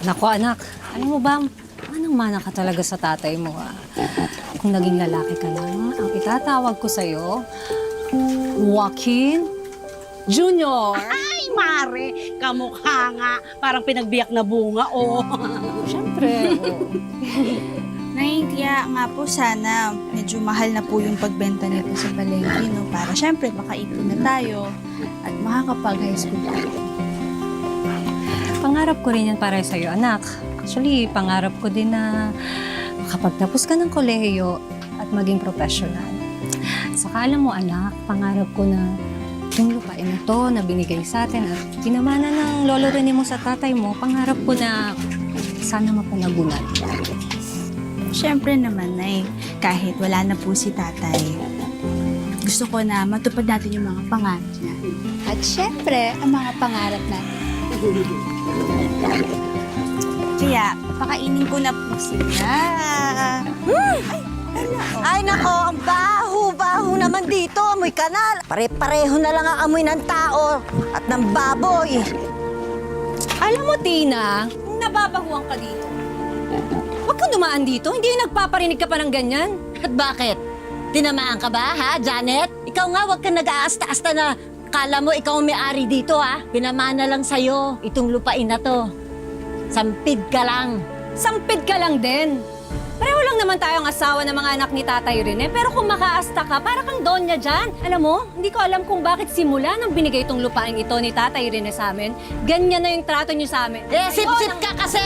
Naku anak, alam mo ba, manang-mana ka talaga sa tatay mo ha. Kung naging lalaki ka lang, ang itatawag ko sa'yo, Joaquin Junior. Ay, Mare, kamukha nga. Parang pinagbiyak na bunga, oh. Siyempre, Nay, kaya nga po sana medyo mahal na po yung pagbenta nito sa palengke, no? Para syempre makaipon na tayo at makakapag-high school tayo. Pangarap ko rin yan para sa'yo, anak. Actually, pangarap ko din na makapagtapos ka ng kolehiyo at maging professional. Saka alam mo, anak, pangarap ko na yung lupain na to na binigay sa atin at pinamana ng lolo rin mo sa tatay mo, pangarap ko na sana mapalagunan. Syempre naman, Nay, kahit wala na po si tatay, gusto ko na matupad natin yung mga pangarap niya. At syempre, ang mga pangarap natin. Kaya, pakainin ko na po sila. Ay nako, ang baho-baho naman dito. Amoy kanal. Pare-pareho na lang ang amoy ng tao at ng baboy. Alam mo, Tina, nababahuan ka dito. Huwag kang dumaan dito. Hindi nagpaparinig ka pa ng ganyan. At bakit? Tinamaan ka ba, ha, Janet? Ikaw nga, huwag kang nag-aasta-asta na kala mo ikaw ang may-ari dito, ha? Pinamana lang sa'yo itong lupain na to. Sampid ka lang. Sampid ka lang din. Pareho lang naman tayong asawa ng mga anak ni Tatay Rene, pero kung makaasta ka, para kang donya dyan. Alam mo, hindi ko alam kung bakit simula nang binigay itong lupain ito ni Tatay Rene sa amin, ganyan na yung trato niyo sa amin. Sip-sip ka kasi!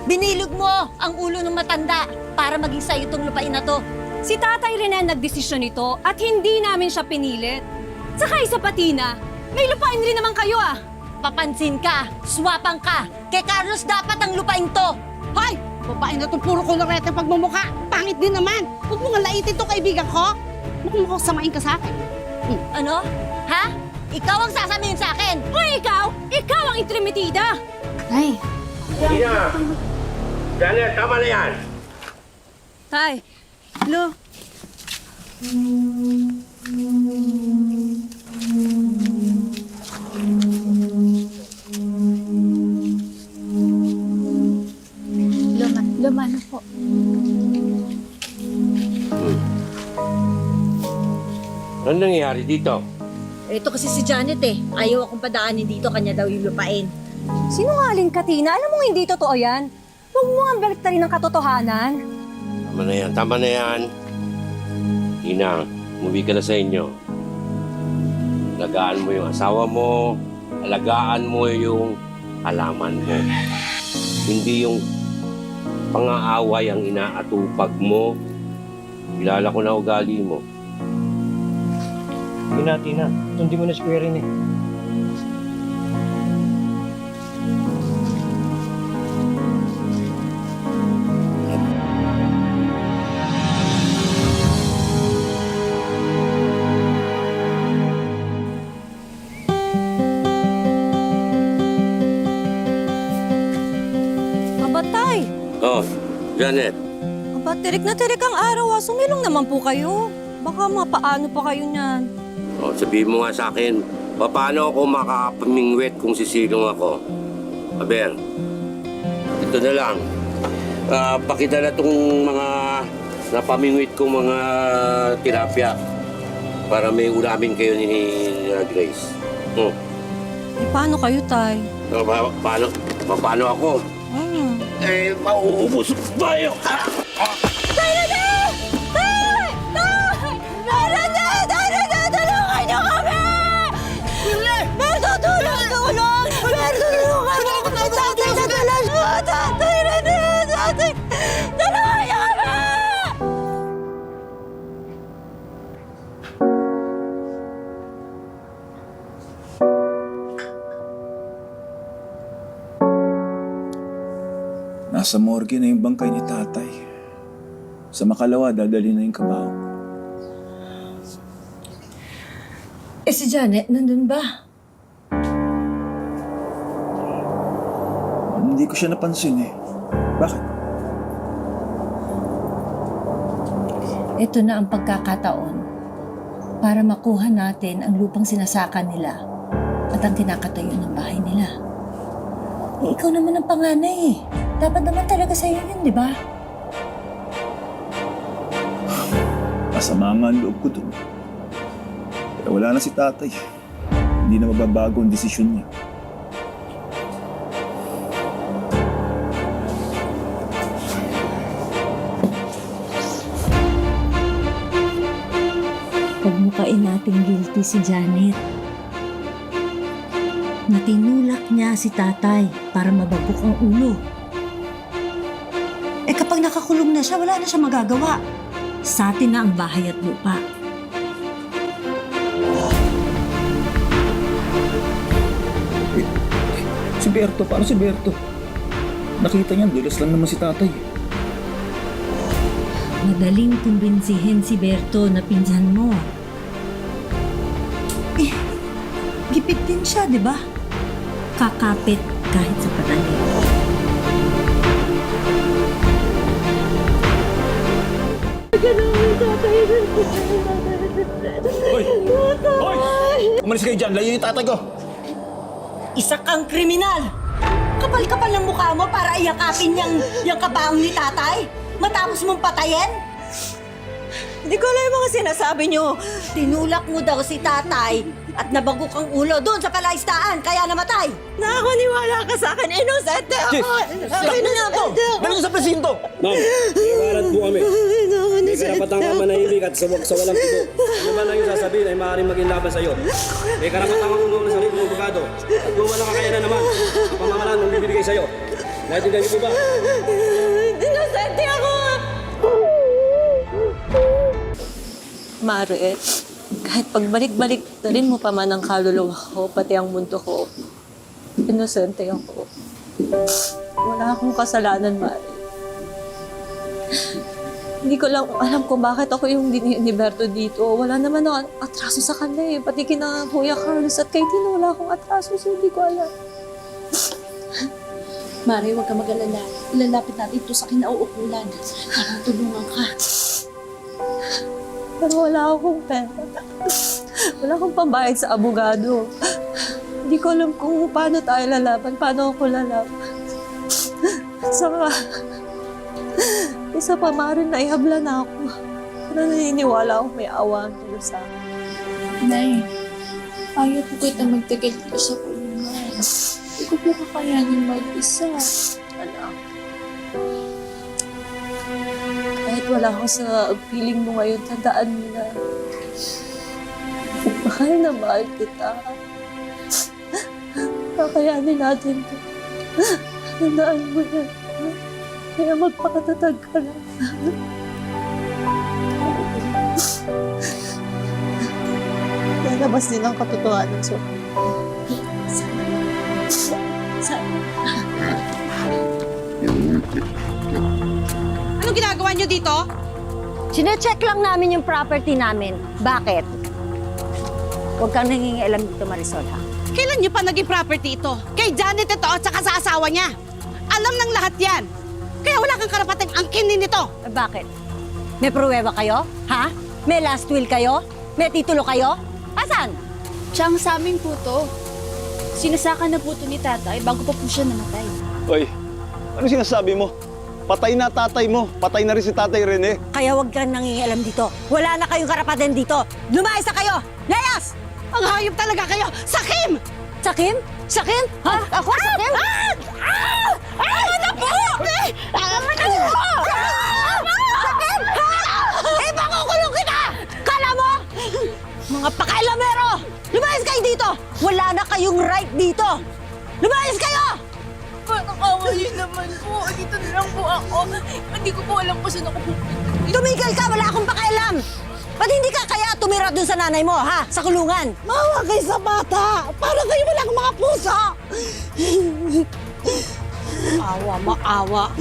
Binilog mo ang ulo ng matanda para maging sa'yo itong lupain na to. Si Tatay Rene ang nagdesisyon nito at hindi namin siya pinilit. Saka isa pa, Tina, may lupain rin naman kayo ah. Papansin ka, swapang ka. Kay Carlos dapat ang lupain to. Hoy, babae na itong puro kolorete pagmumukha. Pangit din naman. Huwag mo nga laitin itong kaibigan ko. Mukhang samain ka sa akin. Ano? Ha? Ikaw ang sasabihin sa akin. Hoy, ikaw! Ikaw ang intrimitida! Nay, Tina! Janet, tama na yan! Tay, lo, luma na po. Ano nangyayari dito? Ito kasi si Janet eh. Ayaw akong padaanin dito, kanya daw yung lupain. sinungaling ka, Tina. Alam mo hindi totoo yan. Huwag mo ang baliktarin ng katotohanan. Tama na yan. Tina, umuwi ka na sa inyo. Alagaan mo yung asawa mo, alagaan mo yung halaman mo. Hindi yung pang-aaway ang inaatupag mo. Kilala ko na ugali mo. Tina, hindi mo na si Kuya Rin eh. Mabatay! Oh, Janet. Aba, tirik na tirik ang araw ah. Sumilong naman po kayo. Baka mapaano pa kayo niyan. Oh, sabihin mo nga sa akin, paano ako makapamingwit kung sisilong ako? Aber, ito na lang. Pakita na itong mga napamingwit kong mga tilapia para may ulamin kayo ni Grace. Eh, paano kayo, Tay? Paano ako? Mauubos tayo! Nasa morgue na yung bangkay ni tatay. Sa Makalawa, dadali na yung kabaho. Eh si Janet, nandun ba? Hindi ko siya napansin eh. Bakit? Ito na ang pagkakataon para makuha natin ang lupang sinasaka nila at ang kinakatayo ng bahay nila. ikaw naman ang panganay eh. Dapat naman talaga sa'yo yun, di ba? Masama nga ang loob ko dun. Pero wala na si tatay. Hindi na mababago ang desisyon niya. Pagmukain natin guilty si Janet. Natinulak niya si tatay para mababok ang ulo. Eh kapag nakakulong na siya, wala na siya magagawa. Sa atin na ang bahay at lupa. Si Berto, paano si Berto? Nakita niya, dulas lang naman si tatay. Madaling kumbinsihin si Berto na pinsan mo. Gipit din siya, di ba? Kakapit kahit sa patalim. Hoy! Hoy! Umalis kayo dyan, layo yung tatay ko! Isa kang kriminal! Kapal-kapal ng mukha mo para iyakapin yung kabaong ni tatay? Matapos mong patayin? Hindi ko alam yung mga sinasabi niyo. Tinulak mo daw si tatay at nabagok ang ulo doon sa palaistaan, kaya namatay. Nakakaniwala ka sa akin, inosente ako! Sabi na nga po! Dali sa presinto! Ma'am, may warat po kami. May karapatang ka manahimik at sa walang tigo. Ano ba lang yung sasabihin ay maaaring maging laban sa'yo? May karapatang ka kumuha ng sarili mong abogado. At kung walang kakayanan naman, ang pamamalaan mong bibigay sa'yo. Naintindihan niyo po ba? Inosente ako! Mare, kahit pagbalik-balik na rin mo pa man ang kaluluwa ko, pati ang mundo ko, inosente ako. Wala akong kasalanan, Mare. Hindi ko lang alam kung bakit ako yung ni Berto dito. Wala naman ako atraso sa kanya eh. Pati kina Kuya Carlos at kay Tino, wala akong atraso, so hindi ko alam. Mare, huwag ka mag-alala. Ilalapit natin ito sa kinauukulan para tulungan ka. Pero wala akong pera. Wala akong pambayad sa abogado. Hindi ko alam kung paano tayo lalaban, paano ako lalaban. Saka, isa pa maaaring naihabla na ako. Pero naniniwala ako may awa ang Diyos sa akin. Nay, ayaw po kita magtagal dito sa kulungan. Hindi ko po kakayanin mag-isa. Anak. Kahit wala ako sa feeling mo ngayon, tandaan mo na. Mahal na mahal kita. Kakayanin natin to. Tandaan mo yan. Kaya magpakatatag ka lang. Lalabas din ang katotohanan sa Anong ginagawa niyo dito? Sine-check lang namin yung property namin. Bakit? Huwag kang nangingialam dito, Marisol, ha? Kailan niyo pa naging property ito? Kay Janet ito at saka sa asawa niya. Alam ng lahat yan. Kaya wala kang karapatang angkinin nito. Eh, bakit? May pruweba kayo? Ha? May last will kayo? May titulo kayo? Asan? Siyang sa amin po to. Sinasaka na po to ni tatay bago pa po siya namatay. Oy, ano sinasabi mo? Patay na tatay mo. Patay na rin si tatay Rene. Kaya huwag kang nangingialam dito. Wala na kayong karapatan dito. Lumayas na kayo! Layas! Ang hayop talaga kayo! Sakim! Sakim? Sakim? Ha? Ako? Sakim? Ano na po? Ano na po? Sakim? Eh, pakukulong kita! Kala mo? Mga pakailamero! Lumayas kayo dito! Wala na kayong right dito! Lumayas kayo! Parang awayin naman po. Dito na lang po ako. Hindi ko po alam kung saan ako pupunta. Tumigil ka! Wala akong pakialam! Ba't hindi ka kaya tumira dun sa nanay mo, ha? Sa kulungan? Mawa kayo sa bata! Para kayo walang mga puso! Awa, maawa.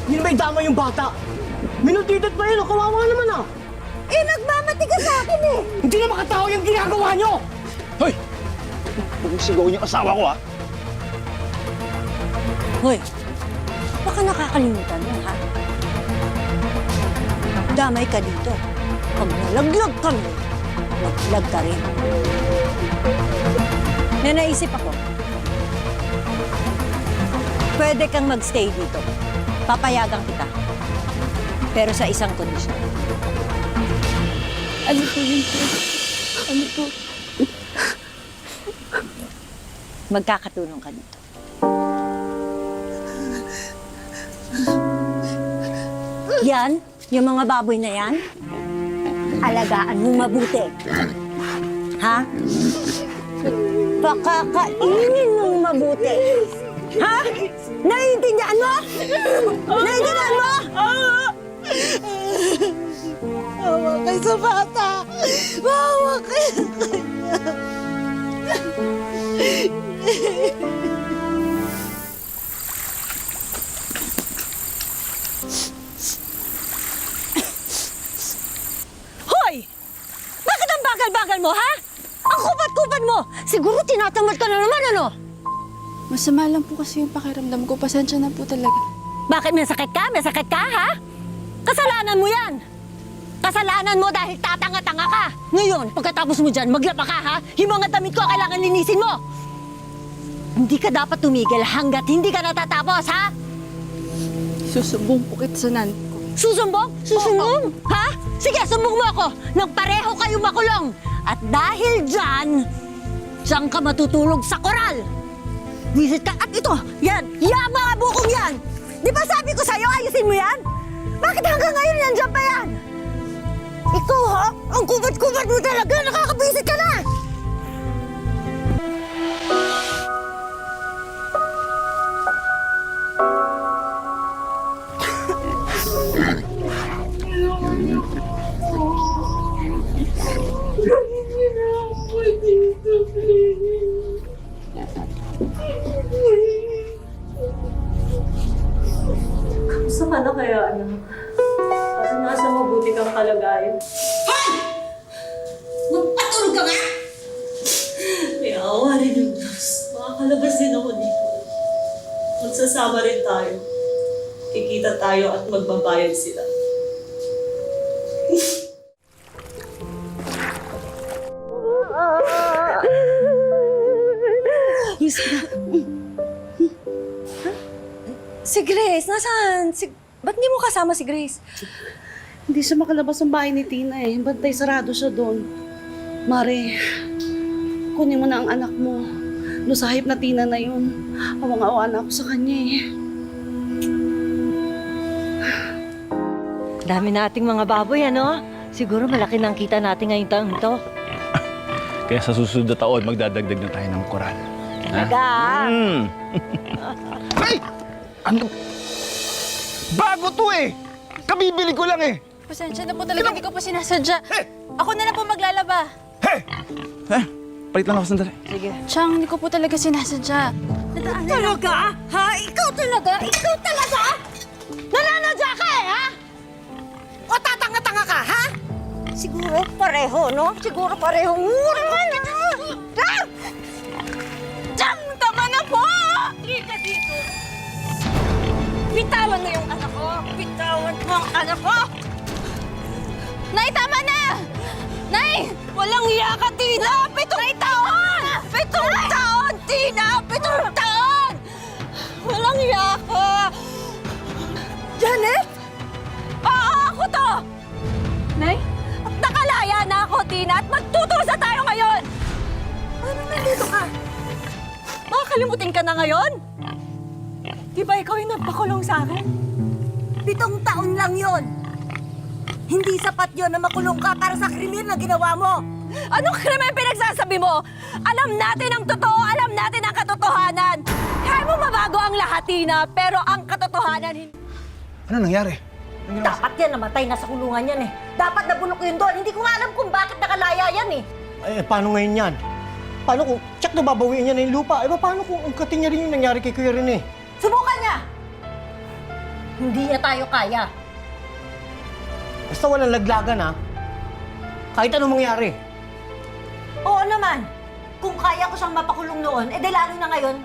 Hindi na may dama yung bata. Minutitot pa yun, kawawa naman ah. Eh, nagmamati ka sa akin eh! Hindi na makatao yung ginagawa nyo! Hoy! Huwag mong sigaw yung asawa ko, ha? Hoy, baka nakakalimutan mo, ha? Damay ka dito. Pag nalaglag kami, naglag ka rin. May naisip ako. pwede kang magstay dito. Papayagan kita. Pero sa isang kondisyon. Ano po yun po? Ano po? Magkakatulong ka dito. Yan, yung mga baboy na yan, alagaan mo mabuti. Ha? Pakakainin mong mabuti. Ha? Naiintindihan mo? Naiintindihan mo? Bawa kayo sa bata! Bawa kayo sa kanya! Hoy! Bakit ang bagal-bagal mo, ha? Ang kupat-kupat mo! Siguro tinatamad ka na naman, ano? Masama lang po kasi yung pakiramdam ko. Pasensya na po talaga. Bakit may sakit ka? May sakit ka, ha? Kasalanan mo yan! Kasalanan mo dahil tatanga-tanga ka! Ngayon, pagkatapos mo dyan, maglaba ka, ha? Yung mga damit ko kailangan linisin mo! Hindi ka dapat tumigil hanggat hindi ka natatapos, ha? Susumbong po kita sa nanay ko. Susumbong? Susumbong? Ha? Sige, sumbong mo ako! Nang pareho kayo makulong! At dahil dyan, diyan ka matutulog sa koral! Visit ka, at ito, yan, mga bukong yan! Di ba sabi ko sa'yo, ayusin mo yan? Bakit hanggang ngayon nandiyan pa yan? Ikaw ha? Ang kubat-kubat mo talaga, nakakabisit ka na! Kamusta ka na kaya, anak? Para nasa mabuti kang kalagayan. Magpatulog ka nga! May awa rin yung Diyos. Makakalabas din ako dito. Magsasama rin tayo. Kikita tayo at magbabayad sila. Si Grace, nasaan? Ba't hindi mo kasama si Grace? Hindi siya makalabas ng bahay ni Tina eh. Bantay sarado siya doon. Mare, kunin mo na ang anak mo. Lusahip na Tina na yun. Awang-awa na ako sa kanya eh. Dami nating mga baboy, ano? Siguro malaki nang kita natin ngayong taong ito. Kaya sa susunod na taon, magdadagdag na tayo ng koral. Talaga? Ay! Ano? Bago to eh! Kabibili ko lang eh! Pasensya na po talaga. Hindi ko po sinasadya. Ako na lang po maglalaba. Hey! Ha? Palit lang ako sandali. Chang, hindi ko po talaga sinasadya. Talaga? Ha? Ikaw talaga? Ikaw talaga? Nananadya ka eh, ha? O tatanga-tanga ka, ha? Siguro pareho, no? Siguro pareho. Ha? Chang, tama na po! Lika dito. Bitawan mo yung anak ko. Bitawan mo ang anak ko. Nay, tama na! Nay! Walang iya ka, Tina! 7 taon! 7 taon, Tina! 7 taon! Walang iya ka! Janet? Oo, ako to! Nay? Nakalaya na ako, Tina, at magtutusa tayo ngayon! Ano nandito ka? Makakalimutin ka na ngayon? Di ba ikaw yung nagpakulong sa akin? 7 taon lang yon. Hindi sapat yon na makulong ka para sa krimen na ginawa mo. Anong krimen pinagsasabi mo? Alam natin ang totoo, alam natin ang katotohanan. Kaya mo mabago ang lahat, Tina, pero ang katotohanan hindi. Ano nangyari? Dapat yan, namatay na sa kulungan yan eh. Dapat nabulok yun doon. Hindi ko nga alam kung bakit nakalaya yan eh. Eh, paano ngayon yan? Paano kung tsak na babawiin niya na yung lupa? Eh, paano kung ungkatin niya rin yung nangyari kay Kuya Rene? Subukan niya! Hindi niya tayo kaya. Basta walang laglagan, ha? Kahit anong mangyari. Oo naman. Kung kaya ko siyang mapakulong noon, eh di lalo na ngayon.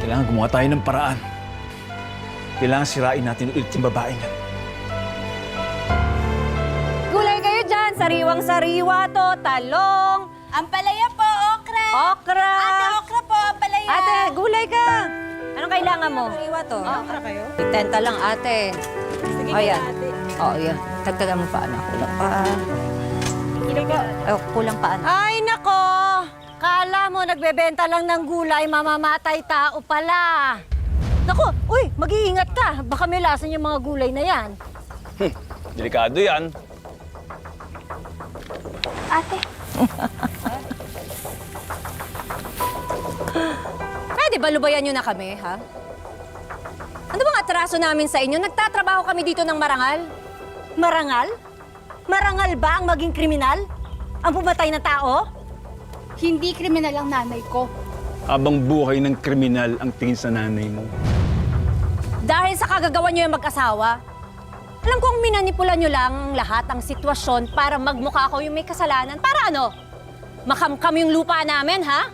Kailangan gumawa tayo ng paraan. Kailangan sirain natin ulit yung babae niya. Gulay kayo dyan. Sariwang-sariwa to. Talong. Ampalaya po, okra! Okra. Ate, okra po, ampalaya! Ate, gulay ka! Anong kailangan mo? Iwa to. kayo? 10 lang, ate. Sige, ayan. Oo, yan. Tagtagan mo pa, anak. Kulang pa. Kulang pa, anak. Ay, nako! Kala mo nagbebenta lang ng gulay, mamamatay tao pala. Nako, uy, mag-iingat ka. Baka may lasan yung mga gulay na yan. Delikado yan. Pwede ba lubayan nyo na kami, ha? Ano bang atraso namin sa inyo? Nagtatrabaho kami dito ng marangal. Marangal? Marangal ba ang maging kriminal? Ang pumatay na tao? Hindi kriminal ang nanay ko. Habang buhay ng kriminal ang tingin sa nanay mo. Dahil sa kagagawa nyo yung mag-asawa, alam kong minanipula nyo lang ang lahat ng sitwasyon para magmukha ko yung may kasalanan. Para ano? Makamkam yung lupa namin, ha?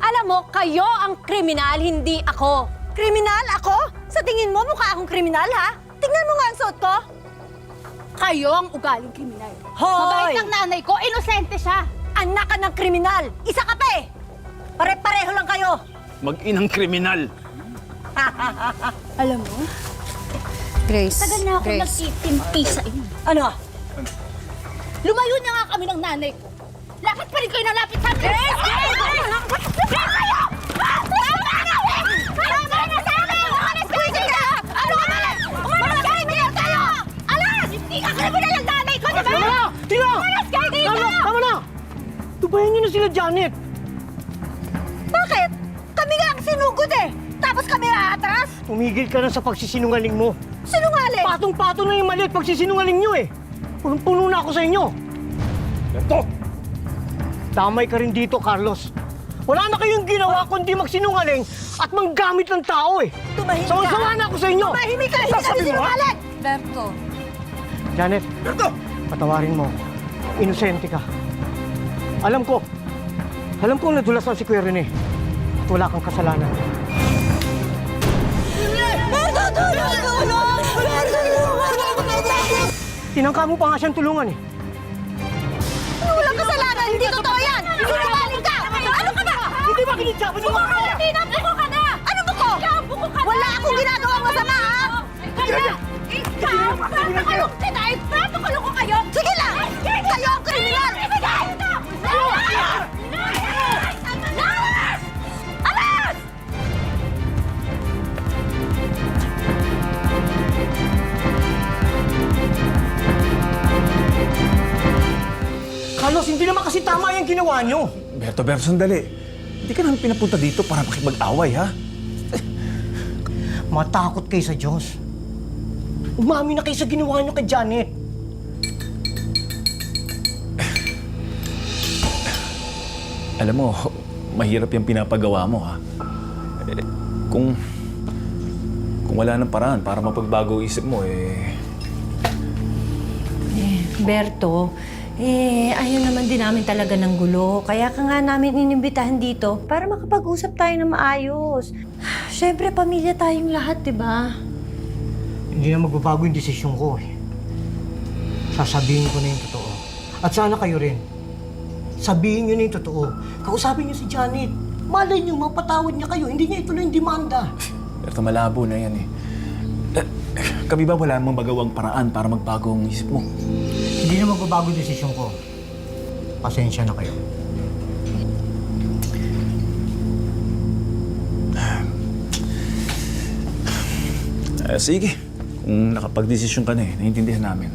Alam mo, kayo ang kriminal, hindi ako. Kriminal ako? Sa tingin mo, mukha akong kriminal, ha? Tingnan mo nga ang suot ko. Kayo ang ugaling kriminal. Hoy! Mabait ang nanay ko, inosente siya. Anak ka ng kriminal! Isa ka pa eh! Pare-pareho lang kayo! Mag-inang kriminal. Alam mo, Grace, tagal na ako Grace. nagtitimpi sa inyo. Ano? Lumayo na nga kami ng nanay ko. Lapit pa rin kayo na lapit sa akin. Grace! Tubayan niyo na sila, Janet! Bakit? Kami nga ang sinugod eh! Tapos kami aatras? Tumigil ka na sa pagsisinungaling mo. Sinungaling! Patong-patong na yung mali at pagsisinungaling niyo eh. Punong-puno na ako sa inyo. Ito! Damay ka rin dito, Carlos. Wala na kayong ginawa kundi magsinungaling at manggamit ng tao eh. Tumahimik ka! Sawa-sawa na ako sa inyo! Tumahimik ka! Hindi kami Sasabi mo, ha? sinungaling! Berto, Janet, patawarin mo. Inosente ka. Alam ko nadulasan si Kuya Rene at wala kang kasalanan. Tinangka mo pa nga siyang tulungan eh. Walang kasalanan! Hindi totoo yan! Sinungaling ka! Ano ka ba? Hindi ba kinidsapan niyo ako? Tina, buko ka na! Ano buko? Wala akong ginagawang masama, ha? Papakulong ko kayo! Sige lang! Kayo ang kriminal! Alas! Carlos, hindi naman kasi tama yung ginawa niyo. Berto, sandali. Hindi ka namin pinapunta dito para makipag-away, ha? Matakot kayo sa Diyos. Umami na kayo sa ginawa niyo kay Janet. Alam mo, mahirap yung pinapagawa mo, ha? Kung wala ng paraan para mapagbago isip mo, Berto, ayaw naman din namin talaga ng gulo. Kaya ka nga namin inimbitahan dito para makapag-usap tayo na maayos. Siyempre, pamilya tayong lahat, di ba? Hindi na magbabago yung desisyon ko eh. Sasabihin ko na yung totoo. At sana kayo rin. Sabihin niyo na yung totoo. Kausapin niyo si Janet. Malay niyo, mapatawad niya kayo. Hindi niya ituloy yung demanda. Berto, malabo na yan, Kami ba wala namang magawang paraan para magbago ang isip mo? Hindi na magbabago yung desisyon ko. Pasensya na kayo. Sige. Kung nakapag-desisyon ka na naiintindihan namin.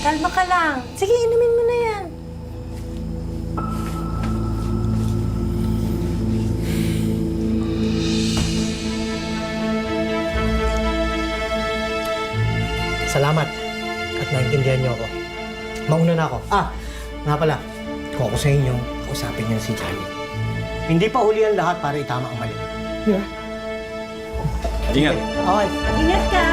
Kalma ka lang. Sige, inumin mo na yan. Salamat. At naintindihan niyo ako. Mauna na ako. Nga pala. Kung ako sa inyo, kausapin niyo si Janet. Hindi pa huli ang lahat para itama ang mali. Yeah. Ingat. Okay. Ingat ka.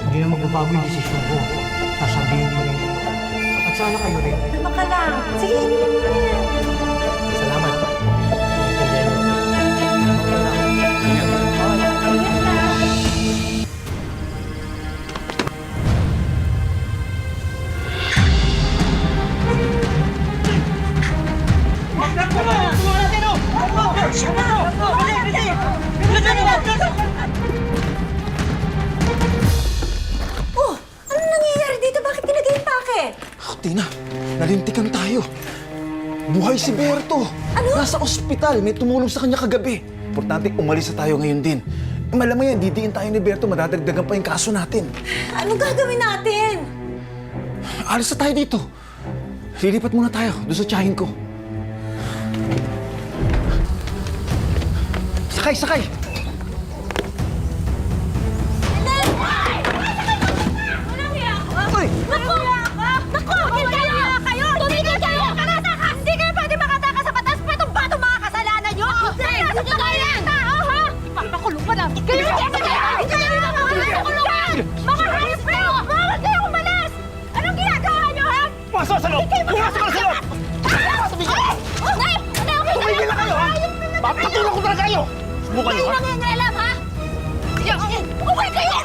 Hindi na magbabago yung desisyon ko. Sasabihin ko na yung totoo. At sana kayo rin. Kalma ka lang. Sige, inumin mo na yan. Salamat. Naintindihan niyo ako. Mauna na ako. Tina, nalintikan tayo. Buhay si Berto. Ano? Nasa ospital. May tumulong sa kanya kagabi. Importante, umalis na tayo ngayon din. Malamang yan, didiin tayo ni Berto. Madadagdagan pa yung kaso natin. Anong gagawin natin? Alis na tayo dito. Lilipat muna tayo doon sa tiyahin ko. Sakay, sakay! Walang hiya ka! Naku! Naku! Tumigil kayo! Hindi kayo pwede makataka sa batas pa itong batong mga kasalanan nyo! Sinasok na kayo ng tao, ha? Ipapakulong pa namin kayo! Hindi kayo mapakulungan! Mga hayop kayo! Bawal kayo umalis! Anong ginagawa nyo, ha? Pasok sa loob! Pumasok ka sa loob! Nay! Tumigil na kayo, ha? Papatulong ko talaga kayo! Subukan nyo, ha? Nangingialam, ha? Bumay kayo!